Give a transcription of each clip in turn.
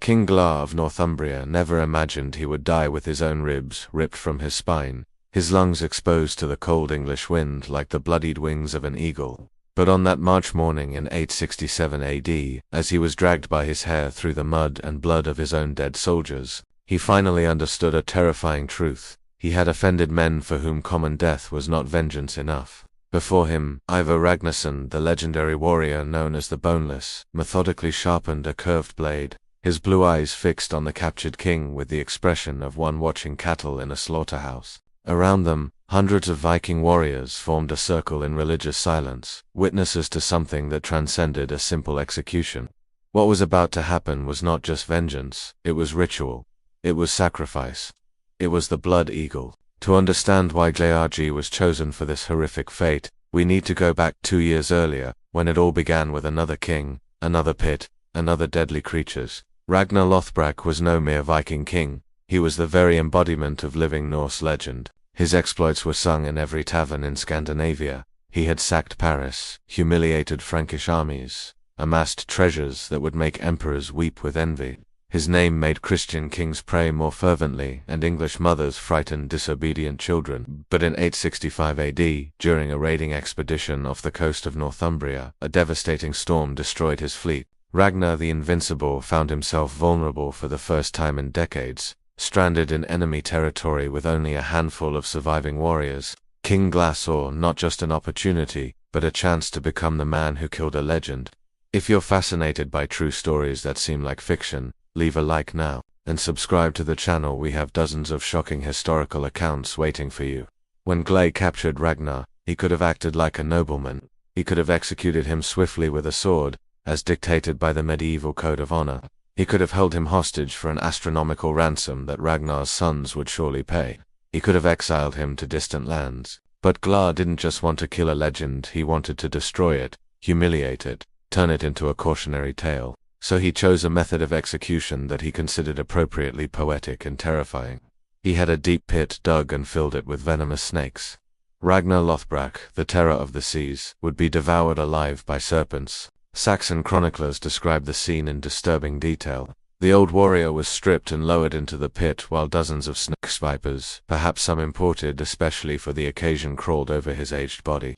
King Glar of Northumbria never imagined he would die with his own ribs ripped from his spine, his lungs exposed to the cold English wind like the bloodied wings of an eagle. But on that March morning in 867 AD, as he was dragged by his hair through the mud and blood of his own dead soldiers, he finally understood a terrifying truth. He had offended men for whom common death was not vengeance enough. Before him, Ivar Ragnarsson, the legendary warrior known as the Boneless, methodically sharpened a curved blade, his blue eyes fixed on the captured king with the expression of one watching cattle in a slaughterhouse. Around them, hundreds of Viking warriors formed a circle in religious silence, witnesses to something that transcended a simple execution. What was about to happen was not just vengeance, it was ritual. It was sacrifice. It was the blood eagle. To understand why Gleargi was chosen for this horrific fate, we need to go back 2 years earlier, when it all began with another king, another pit, and other deadly creatures. Ragnar Lothbrok was no mere Viking king, he was the very embodiment of living Norse legend. His exploits were sung in every tavern in Scandinavia. He had sacked Paris, humiliated Frankish armies, amassed treasures that would make emperors weep with envy. His name made Christian kings pray more fervently and English mothers frighten disobedient children. But in 865 AD, during a raiding expedition off the coast of Northumbria, a devastating storm destroyed his fleet. Ragnar the Invincible found himself vulnerable for the first time in decades, stranded in enemy territory with only a handful of surviving warriors. King Glar saw not just an opportunity, but a chance to become the man who killed a legend. If you're fascinated by true stories that seem like fiction, leave a like now, and subscribe to the channel. We have dozens of shocking historical accounts waiting for you. When Glar captured Ragnar, he could have acted like a nobleman. He could have executed him swiftly with a sword, as dictated by the medieval code of honor. He could have held him hostage for an astronomical ransom that Ragnar's sons would surely pay. He could have exiled him to distant lands. But Glar didn't just want to kill a legend, he wanted to destroy it, humiliate it, turn it into a cautionary tale. So he chose a method of execution that he considered appropriately poetic and terrifying. He had a deep pit dug and filled it with venomous snakes. Ragnar Lothbrok, the terror of the seas, would be devoured alive by serpents. Saxon chroniclers describe the scene in disturbing detail. The old warrior was stripped and lowered into the pit while dozens of snake vipers, perhaps some imported especially for the occasion, crawled over his aged body.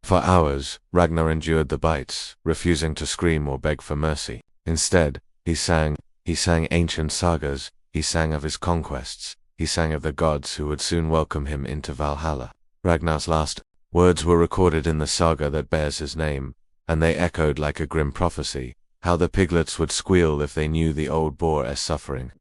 For hours, Ragnar endured the bites, refusing to scream or beg for mercy. Instead, he sang ancient sagas, he sang of his conquests, he sang of the gods who would soon welcome him into Valhalla. Ragnar's last words were recorded in the saga that bears his name, and they echoed like a grim prophecy, how the piglets would squeal if they knew the old boar's suffering.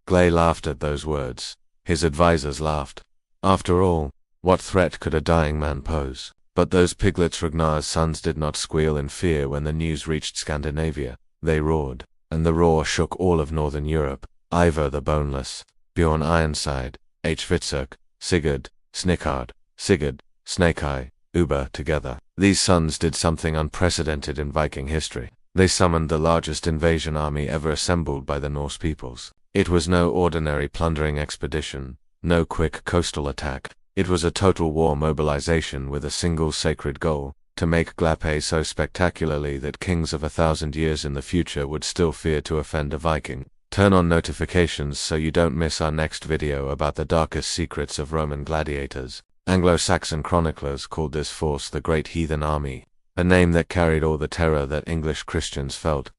Glar laughed at those words. His advisors laughed. After all, what threat could a dying man pose? But those piglets, Ragnar's sons, did not squeal in fear when the news reached Scandinavia. They roared, and the roar shook all of northern Europe. Ivar the Boneless, Bjorn Ironside, Hvitserk, Sigurd, Snikard, Sigurd, Snake-Eye, Uber together. These sons did something unprecedented in Viking history. They summoned the largest invasion army ever assembled by the Norse peoples. It was no ordinary plundering expedition, no quick coastal attack. It was a total war mobilization with a single sacred goal: to make Glar pay so spectacularly that kings of 1,000 years in the future would still fear to offend a Viking. Turn on notifications so you don't miss our next video about the darkest secrets of Roman gladiators. Anglo-Saxon chroniclers called this force the Great Heathen Army, a name that carried all the terror that English Christians felt.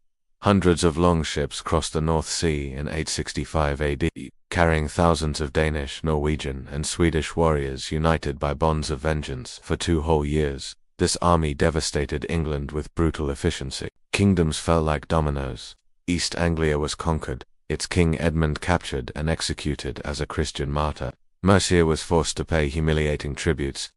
Hundreds of longships crossed the North Sea in 865 AD, carrying thousands of Danish, Norwegian, and Swedish warriors united by bonds of vengeance. For 2 whole years, this army devastated England with brutal efficiency. Kingdoms fell like dominoes. East Anglia was conquered, its king Edmund captured and executed as a Christian martyr. Mercia was forced to pay humiliating tributes.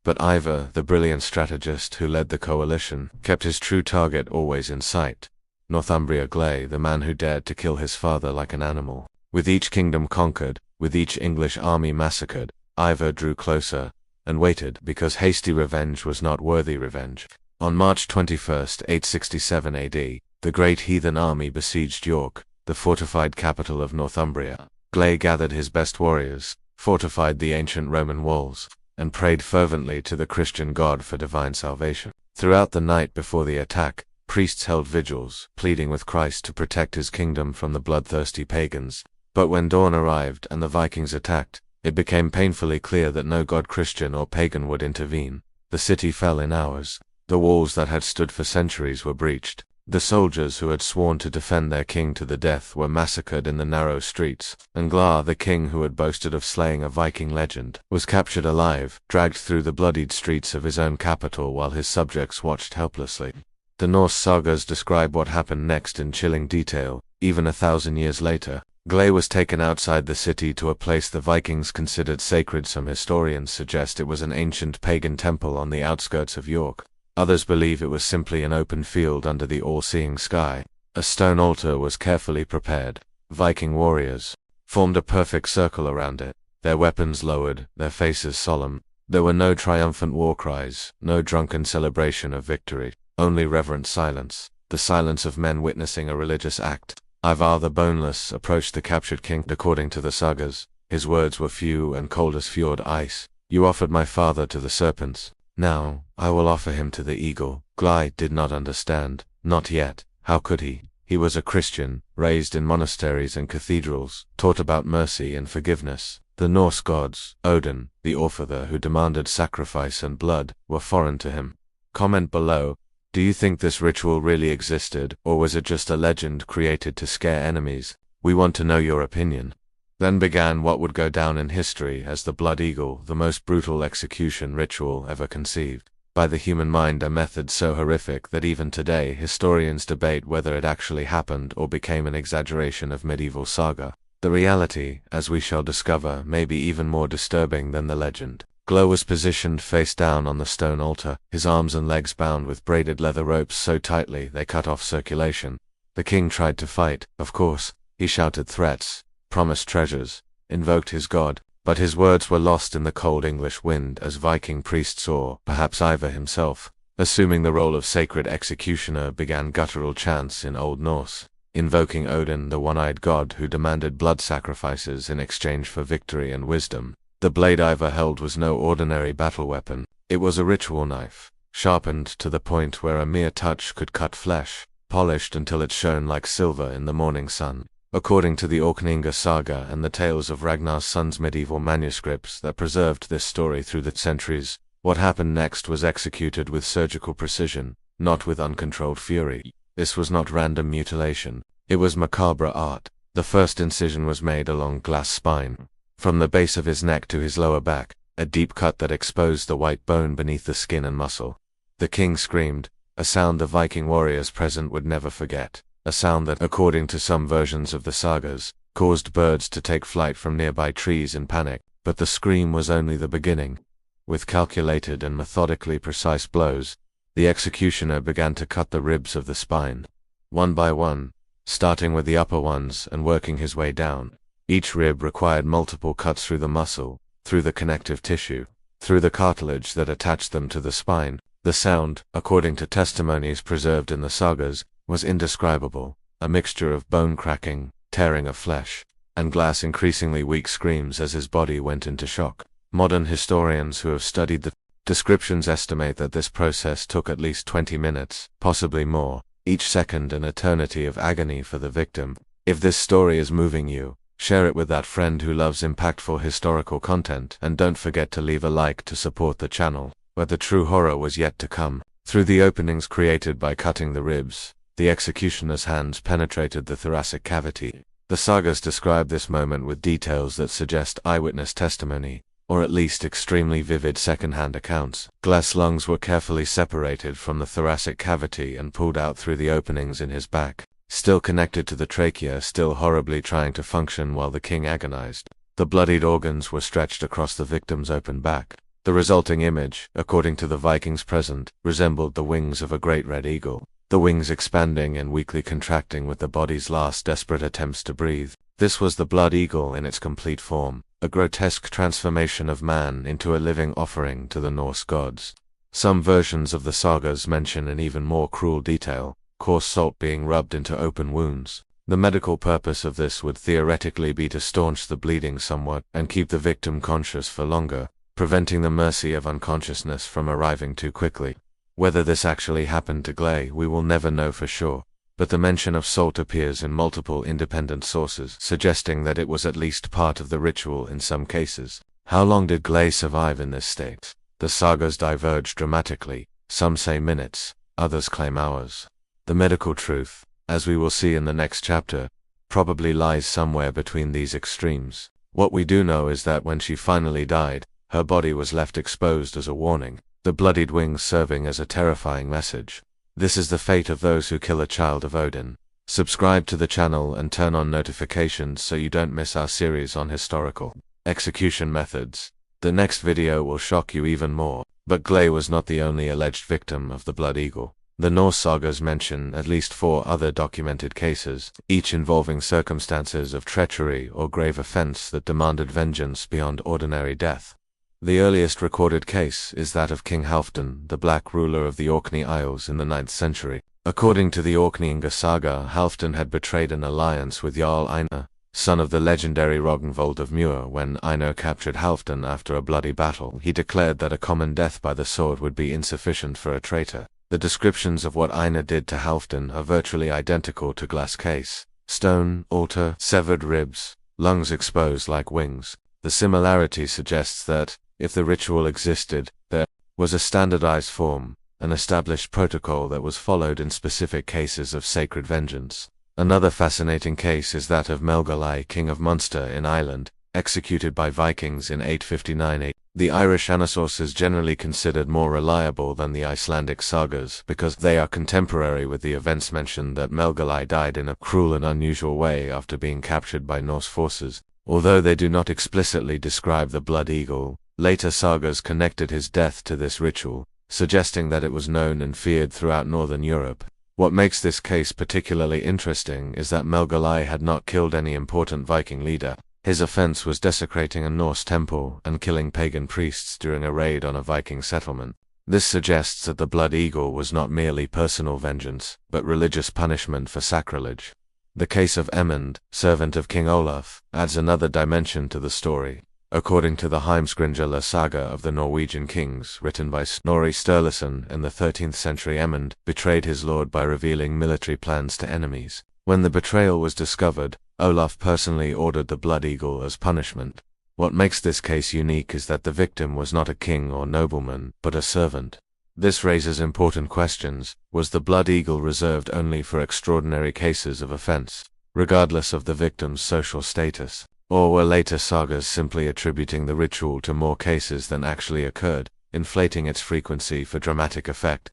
But Ivar, the brilliant strategist who led the coalition, kept his true target always in sight: Northumbria. Glar, the man who dared to kill his father like an animal. With each kingdom conquered, with each English army massacred, Ivar drew closer, and waited, because hasty revenge was not worthy revenge. On March 21, 867 AD, the Great Heathen Army besieged York, the fortified capital of Northumbria. Glar gathered his best warriors, fortified the ancient Roman walls, and prayed fervently to the Christian God for divine salvation. Throughout the night before the attack, priests held vigils, pleading with Christ to protect his kingdom from the bloodthirsty pagans. But when dawn arrived and the Vikings attacked, it became painfully clear that no god Christian or pagan would intervene. The city fell in hours. The walls that had stood for centuries were breached. The soldiers who had sworn to defend their king to the death were massacred in the narrow streets, and Glar, the king who had boasted of slaying a Viking legend, was captured alive, dragged through the bloodied streets of his own capital while his subjects watched helplessly. The Norse sagas describe what happened next in chilling detail. Even 1,000 years later, Gley was taken outside the city to a place the Vikings considered sacred. Some historians suggest it was an ancient pagan temple on the outskirts of York. Others believe it was simply an open field under the all-seeing sky. A stone altar was carefully prepared. Viking warriors formed a perfect circle around it, their weapons lowered, their faces solemn. There were no triumphant war cries, no drunken celebration of victory, only reverent silence, the silence of men witnessing a religious act. Ivar the Boneless approached the captured king. According to the sagas, his words were few and cold as fjord ice. "You offered my father to the serpents. Now, I will offer him to the eagle." Gley did not understand. Not yet. How could he? He was a Christian, raised in monasteries and cathedrals, taught about mercy and forgiveness. The Norse gods, Odin, the Orfather who demanded sacrifice and blood, were foreign to him. Comment below. Do you think this ritual really existed, or was it just a legend created to scare enemies? We want to know your opinion. Then began what would go down in history as the Blood Eagle, the most brutal execution ritual ever conceived by the human mind, a method so horrific that even today historians debate whether it actually happened or became an exaggeration of medieval saga. The reality, as we shall discover, may be even more disturbing than the legend. Gley was positioned face down on the stone altar, his arms and legs bound with braided leather ropes so tightly they cut off circulation. The king tried to fight, of course. He shouted threats, promised treasures, invoked his god, but his words were lost in the cold English wind as Viking priests or perhaps Ivar himself, assuming the role of sacred executioner, began guttural chants in Old Norse, invoking Odin, the one-eyed god who demanded blood sacrifices in exchange for victory and wisdom. The blade Ivar held was no ordinary battle weapon. It was a ritual knife, sharpened to the point where a mere touch could cut flesh, polished until it shone like silver in the morning sun. According to the Orkneyinga saga and the tales of Ragnar's son's medieval manuscripts that preserved this story through the centuries, what happened next was executed with surgical precision, not with uncontrolled fury. This was not random mutilation. It was macabre art. The first incision was made along Glas's spine, from the base of his neck to his lower back, a deep cut that exposed the white bone beneath the skin and muscle. The king screamed, a sound the Viking warriors present would never forget. A sound that, according to some versions of the sagas, caused birds to take flight from nearby trees in panic. But the scream was only the beginning. With calculated and methodically precise blows, the executioner began to cut the ribs of the spine, one by one, starting with the upper ones and working his way down. Each rib required multiple cuts through the muscle, through the connective tissue, through the cartilage that attached them to the spine. The sound, according to testimonies preserved in the sagas, was indescribable, a mixture of bone cracking, tearing of flesh, and Glas's increasingly weak screams as his body went into shock. Modern historians who have studied the descriptions estimate that this process took at least 20 minutes, possibly more, each second an eternity of agony for the victim. If this story is moving you, share it with that friend who loves impactful historical content, and don't forget to leave a like to support the channel. But the true horror was yet to come. Through the openings created by cutting the ribs, the executioner's hands penetrated the thoracic cavity. The sagas describe this moment with details that suggest eyewitness testimony, or at least extremely vivid second-hand accounts. Glas's lungs were carefully separated from the thoracic cavity and pulled out through the openings in his back, still connected to the trachea, still horribly trying to function while the king agonized. The bloodied organs were stretched across the victim's open back. The resulting image, according to the Vikings present, resembled the wings of a great red eagle, the wings expanding and weakly contracting with the body's last desperate attempts to breathe. This was the Blood Eagle in its complete form, a grotesque transformation of man into a living offering to the Norse gods. Some versions of the sagas mention in even more cruel detail, coarse salt being rubbed into open wounds. The medical purpose of this would theoretically be to staunch the bleeding somewhat and keep the victim conscious for longer, preventing the mercy of unconsciousness from arriving too quickly. Whether this actually happened to Gley, we will never know for sure, but the mention of salt appears in multiple independent sources, suggesting that it was at least part of the ritual in some cases. How long did Gley survive in this state? The sagas diverge dramatically. Some say minutes, others claim hours. The medical truth, as we will see in the next chapter, probably lies somewhere between these extremes. What we do know is that when she finally died, her body was left exposed as a warning, the bloodied wings serving as a terrifying message. This is the fate of those who kill a child of Odin. Subscribe to the channel and turn on notifications so you don't miss our series on historical execution methods. The next video will shock you even more, but Gley was not the only alleged victim of the Blood Eagle. The Norse sagas mention at least 4 other documented cases, each involving circumstances of treachery or grave offense that demanded vengeance beyond ordinary death. The earliest recorded case is that of King Halfdan, the Black ruler of the Orkney Isles in the 9th century. According to the Orkneyinga saga, Halfdan had betrayed an alliance with Jarl Einar, son of the legendary Rognvald of Muir. When Einar captured Halfdan after a bloody battle, he declared that a common death by the sword would be insufficient for a traitor. The descriptions of what Einar did to Halfdan are virtually identical to glass case, stone, altar, severed ribs, lungs exposed like wings. The similarity suggests that, if the ritual existed, there was a standardized form, an established protocol that was followed in specific cases of sacred vengeance. Another fascinating case is that of Melgalai, king of Munster in Ireland, executed by Vikings in 859 AD. The Irish Anasaurs is generally considered more reliable than the Icelandic sagas because they are contemporary with the events mentioned that Melgalai died in a cruel and unusual way after being captured by Norse forces. Although they do not explicitly describe the Blood Eagle, later sagas connected his death to this ritual, suggesting that it was known and feared throughout northern Europe. What makes this case particularly interesting is that Melgalai had not killed any important Viking leader. His offense was desecrating a Norse temple and killing pagan priests during a raid on a Viking settlement. This suggests that the Blood Eagle was not merely personal vengeance, but religious punishment for sacrilege. The case of Emund, servant of King Olaf, adds another dimension to the story. According to the Heimskringla saga of the Norwegian kings, written by Snorri Sturluson in the 13th century, Emund betrayed his lord by revealing military plans to enemies. When the betrayal was discovered, Olaf personally ordered the Blood Eagle as punishment. What makes this case unique is that the victim was not a king or nobleman, but a servant. This raises important questions. Was the Blood Eagle reserved only for extraordinary cases of offense, regardless of the victim's social status? Or were later sagas simply attributing the ritual to more cases than actually occurred, inflating its frequency for dramatic effect?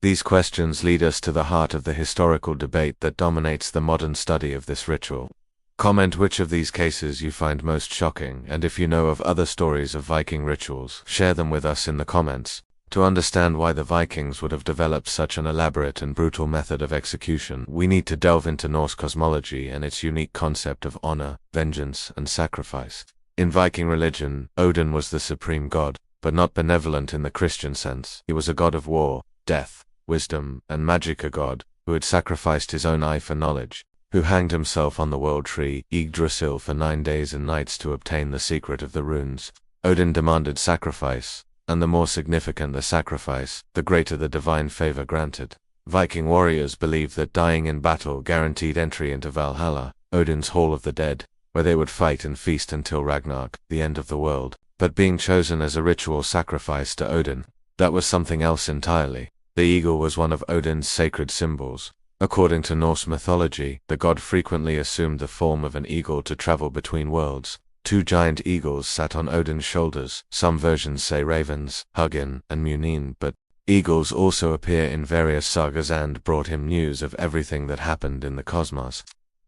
These questions lead us to the heart of the historical debate that dominates the modern study of this ritual. Comment which of these cases you find most shocking, and if you know of other stories of Viking rituals, share them with us in the comments. To understand why the Vikings would have developed such an elaborate and brutal method of execution, we need to delve into Norse cosmology and its unique concept of honor, vengeance, and sacrifice. In Viking religion, Odin was the supreme god, but not benevolent in the Christian sense. He was a god of war, death, wisdom, and magic, a god who had sacrificed his own eye for knowledge, who hanged himself on the world tree, Yggdrasil, for 9 days and nights to obtain the secret of the runes. Odin demanded sacrifice, and the more significant the sacrifice, the greater the divine favor granted. Viking warriors believed that dying in battle guaranteed entry into Valhalla, Odin's Hall of the Dead, where they would fight and feast until Ragnarok, the end of the world. But being chosen as a ritual sacrifice to Odin, that was something else entirely. The eagle was one of Odin's sacred symbols. According to Norse mythology, the god frequently assumed the form of an eagle to travel between worlds. 2 giant eagles sat on Odin's shoulders. Some versions say ravens, Hugin and Munin, but eagles also appear in various sagas and brought him news of everything that happened in the cosmos.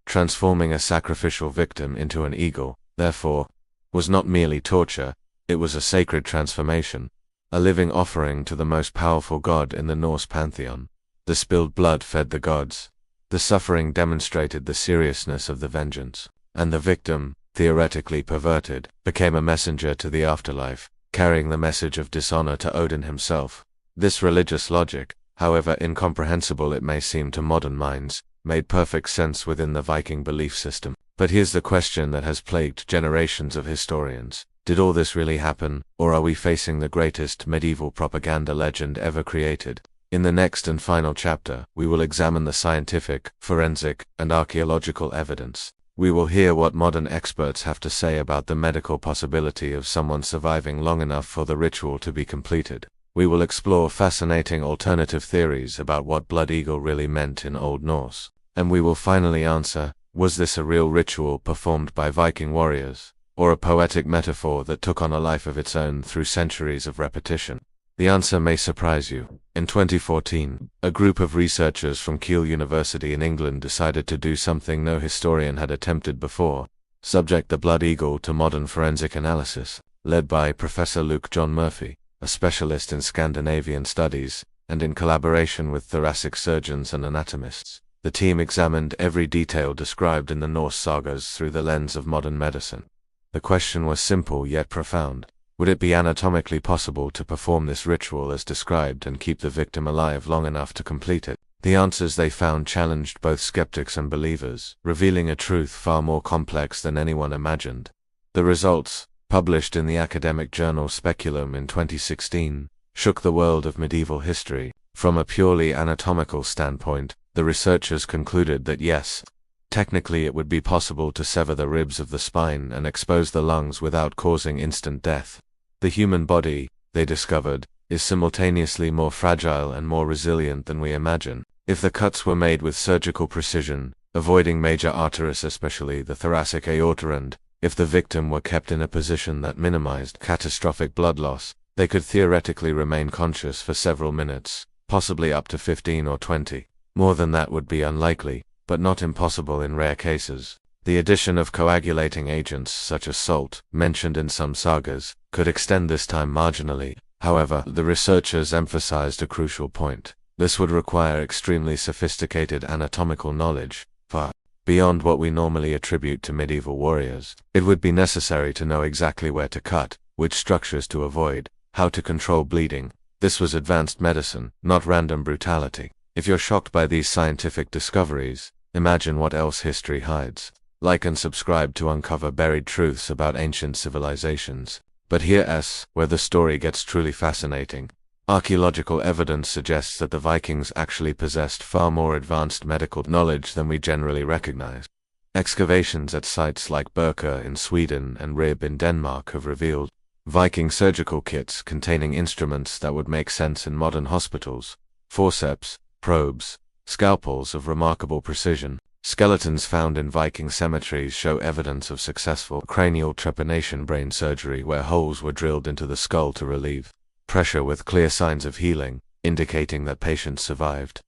Transforming a sacrificial victim into an eagle, therefore, was not merely torture, it was a sacred transformation, a living offering to the most powerful god in the Norse pantheon. The spilled blood fed the gods. The suffering demonstrated the seriousness of the vengeance, and the victim, theoretically perverted, became a messenger to the afterlife, carrying the message of dishonor to Odin himself. This religious logic, however incomprehensible it may seem to modern minds, made perfect sense within the Viking belief system. But here's the question that has plagued generations of historians. Did all this really happen, or are we facing the greatest medieval propaganda legend ever created? In the next and final chapter, we will examine the scientific, forensic, and archaeological evidence. We will hear what modern experts have to say about the medical possibility of someone surviving long enough for the ritual to be completed. We will explore fascinating alternative theories about what Blood Eagle really meant in Old Norse. And we will finally answer, was this a real ritual performed by Viking warriors, or a poetic metaphor that took on a life of its own through centuries of repetition? The answer may surprise you. In 2014, a group of researchers from Keele University in England decided to do something no historian had attempted before: subject the Blood Eagle to modern forensic analysis. Led by Professor Luke John Murphy, a specialist in Scandinavian studies, and in collaboration with thoracic surgeons and anatomists, the team examined every detail described in the Norse sagas through the lens of modern medicine. The question was simple yet profound. Would it be anatomically possible to perform this ritual as described and keep the victim alive long enough to complete it? The answers they found challenged both skeptics and believers, revealing a truth far more complex than anyone imagined. The results, published in the academic journal Speculum in 2016, shook the world of medieval history. From a purely anatomical standpoint, the researchers concluded that yes, technically it would be possible to sever the ribs of the spine and expose the lungs without causing instant death. The human body, they discovered, is simultaneously more fragile and more resilient than we imagine. If the cuts were made with surgical precision, avoiding major arteries, especially the thoracic aorta, and if the victim were kept in a position that minimized catastrophic blood loss, they could theoretically remain conscious for several minutes, possibly up to 15 or 20. More than that would be unlikely, but not impossible in rare cases. The addition of coagulating agents such as salt, mentioned in some sagas, could extend this time marginally. However, the researchers emphasized a crucial point. This would require extremely sophisticated anatomical knowledge, far beyond what we normally attribute to medieval warriors. It would be necessary to know exactly where to cut, which structures to avoid, how to control bleeding. This was advanced medicine, not random brutality. If you're shocked by these scientific discoveries, imagine what else history hides. Like and subscribe to uncover buried truths about ancient civilizations. But here's where the story gets truly fascinating. Archaeological evidence suggests that the Vikings actually possessed far more advanced medical knowledge than we generally recognize. Excavations at sites like Birka in Sweden and Rib in Denmark have revealed Viking surgical kits containing instruments that would make sense in modern hospitals: forceps, probes, scalpels of remarkable precision. Skeletons found in Viking cemeteries show evidence of successful cranial trepanation brain surgery where holes were drilled into the skull to relieve pressure with clear signs of healing, indicating that patients survived.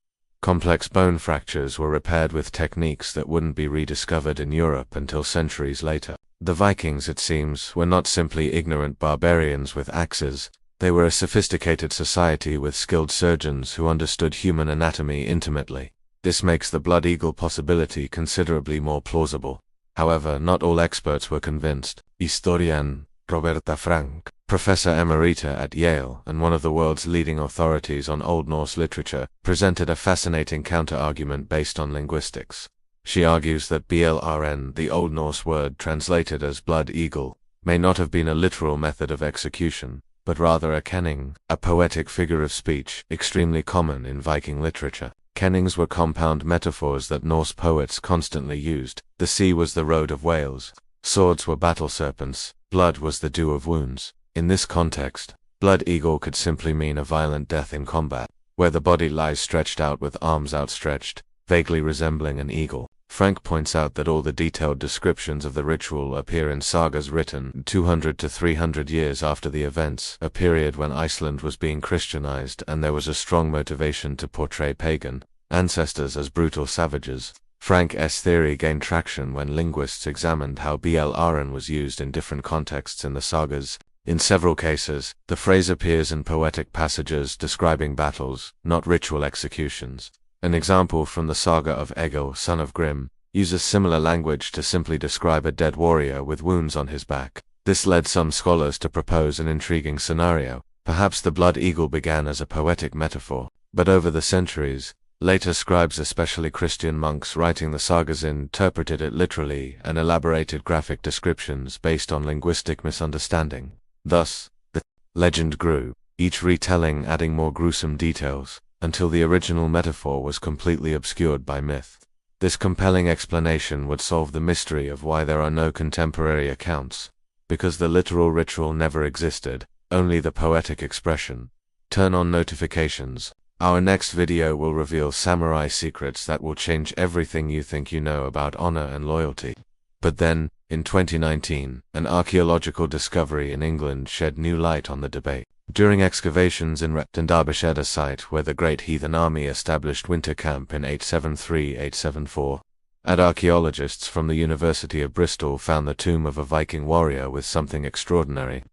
Complex bone fractures were repaired with techniques that wouldn't be rediscovered in Europe until centuries later. The Vikings, it seems, were not simply ignorant barbarians with axes. They were a sophisticated society with skilled surgeons who understood human anatomy intimately. This makes the Blood Eagle possibility considerably more plausible. However, not all experts were convinced. Historian Roberta Frank, professor emerita at Yale and one of the world's leading authorities on Old Norse literature, presented a fascinating counter-argument based on linguistics. She argues that blrn, the Old Norse word translated as Blood Eagle, may not have been a literal method of execution, but rather a kenning, a poetic figure of speech extremely common in Viking literature. Kennings were compound metaphors that Norse poets constantly used. The sea was the road of whales, swords were battle serpents, blood was the dew of wounds. In this context, Blood Eagle could simply mean a violent death in combat, where the body lies stretched out with arms outstretched, vaguely resembling an eagle. Frank points out that all the detailed descriptions of the ritual appear in sagas written 200 to 300 years after the events, a period when Iceland was being Christianized and there was a strong motivation to portray pagan ancestors as brutal savages. Frank's theory gained traction when linguists examined how blrn was used in different contexts in the sagas. In several cases, the phrase appears in poetic passages describing battles, not ritual executions. An example from the saga of Egil, son of Grim, uses similar language to simply describe a dead warrior with wounds on his back. This led some scholars to propose an intriguing scenario. Perhaps the Blood Eagle began as a poetic metaphor, but over the centuries, later scribes, especially Christian monks writing the sagas, interpreted it literally and elaborated graphic descriptions based on linguistic misunderstanding. Thus, the legend grew, each retelling adding more gruesome details. until the original metaphor was completely obscured by myth. This compelling explanation would solve the mystery of why there are no contemporary accounts, because the literal ritual never existed, only the poetic expression. Turn on notifications. Our next video will reveal samurai secrets that will change everything you think you know about honor and loyalty. But then, in 2019, an archaeological discovery in England shed new light on the debate. During excavations in Repton, Derbyshire, a site where the Great Heathen Army established winter camp in 873–874, archaeologists from the University of Bristol found the tomb of a Viking warrior with something extraordinary.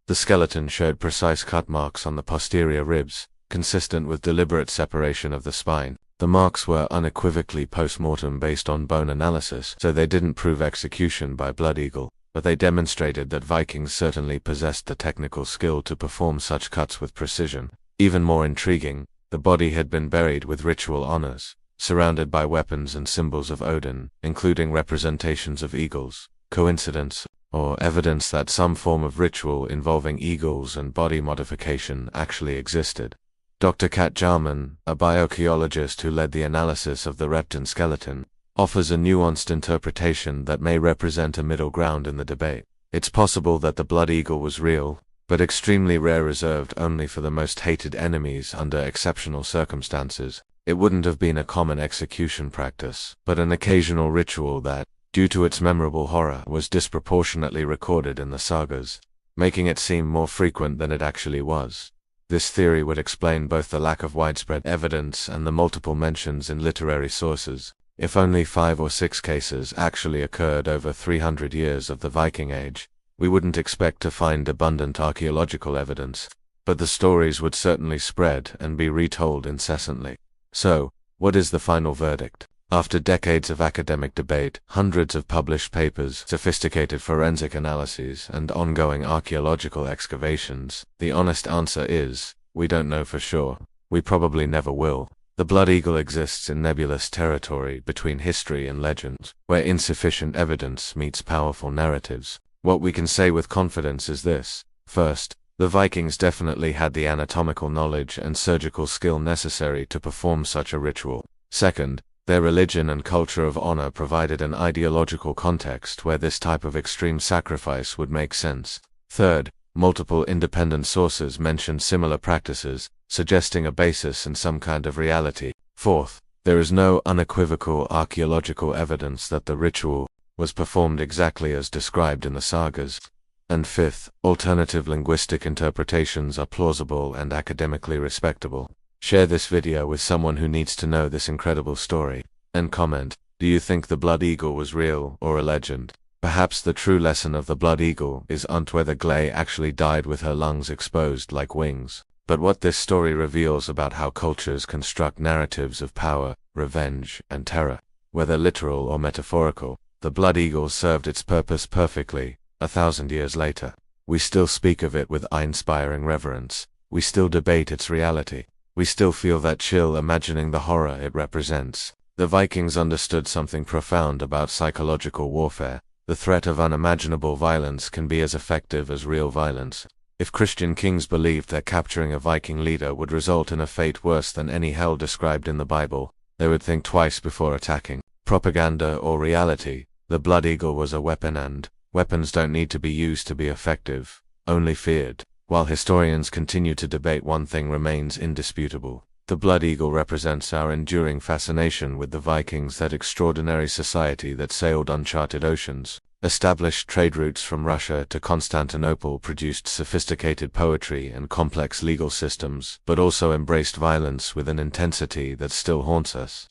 The skeleton showed precise cut marks on the posterior ribs, consistent with deliberate separation of the spine. The marks were unequivocally post-mortem based on bone analysis, so they didn't prove execution by blood eagle, but they demonstrated that Vikings certainly possessed the technical skill to perform such cuts with precision. Even more intriguing, the body had been buried with ritual honors, surrounded by weapons and symbols of Odin, including representations of eagles. Coincidence, or evidence that some form of ritual involving eagles and body modification actually existed? Dr. Kat Jarman, a bioarchaeologist who led the analysis of the Repton skeleton, offers a nuanced interpretation that may represent a middle ground in the debate. It's possible that the blood eagle was real, but extremely rare, reserved only for the most hated enemies under exceptional circumstances. It wouldn't have been a common execution practice, but an occasional ritual that, due to its memorable horror, was disproportionately recorded in the sagas, making it seem more frequent than it actually was. This theory would explain both the lack of widespread evidence and the multiple mentions in literary sources. If only 5 or 6 cases actually occurred over 300 years of the Viking Age, we wouldn't expect to find abundant archaeological evidence, but the stories would certainly spread and be retold incessantly. So, what is the final verdict? After decades of academic debate, hundreds of published papers, sophisticated forensic analyses, and ongoing archaeological excavations, the honest answer is, we don't know for sure. We probably never will. The blood eagle exists in nebulous territory between history and legend, where insufficient evidence meets powerful narratives. What we can say with confidence is this. First, the Vikings definitely had the anatomical knowledge and surgical skill necessary to perform such a ritual. Second, their religion and culture of honor provided an ideological context where this type of extreme sacrifice would make sense. Third, multiple independent sources mentioned similar practices, suggesting a basis in some kind of reality. Fourth, there is no unequivocal archaeological evidence that the ritual was performed exactly as described in the sagas. And fifth, alternative linguistic interpretations are plausible and academically respectable. Share this video with someone who needs to know this incredible story. And comment, do you think the blood eagle was real or a legend? Perhaps the true lesson of the blood eagle isn't whether Gley actually died with her lungs exposed like wings, but what this story reveals about how cultures construct narratives of power, revenge, and terror. Whether literal or metaphorical, the blood eagle served its purpose perfectly. 1,000 years later, we still speak of it with awe-inspiring reverence. We still debate its reality. We still feel that chill imagining the horror it represents. The Vikings understood something profound about psychological warfare. The threat of unimaginable violence can be as effective as real violence. If Christian kings believed that capturing a Viking leader would result in a fate worse than any hell described in the Bible, they would think twice before attacking. Propaganda or reality, the blood eagle was a weapon, and weapons don't need to be used to be effective, only feared. While historians continue to debate, one thing remains indisputable. The blood eagle represents our enduring fascination with the Vikings, that extraordinary society that sailed uncharted oceans, established trade routes from Russia to Constantinople, produced sophisticated poetry and complex legal systems, but also embraced violence with an intensity that still haunts us.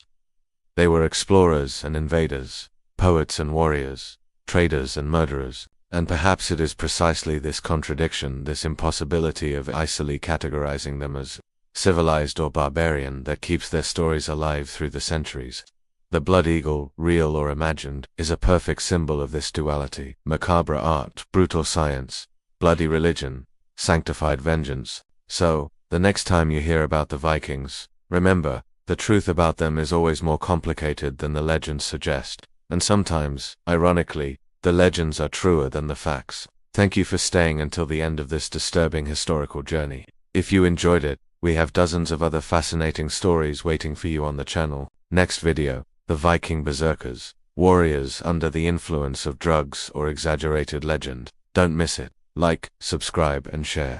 They were explorers and invaders, poets and warriors, traders and murderers. And perhaps it is precisely this contradiction, this impossibility of isolely categorizing them as civilized or barbarian, that keeps their stories alive through the centuries. The blood eagle, real or imagined, is a perfect symbol of this duality. Macabre art, brutal science, bloody religion, sanctified vengeance. So, the next time you hear about the Vikings, remember, the truth about them is always more complicated than the legends suggest. And sometimes, ironically, the legends are truer than the facts. Thank you for staying until the end of this disturbing historical journey. If you enjoyed it, We have dozens of other fascinating stories waiting for you on the channel. Next video, the Viking Berserkers, warriors under the influence of drugs or exaggerated legend. Don't miss it. Like, subscribe and share.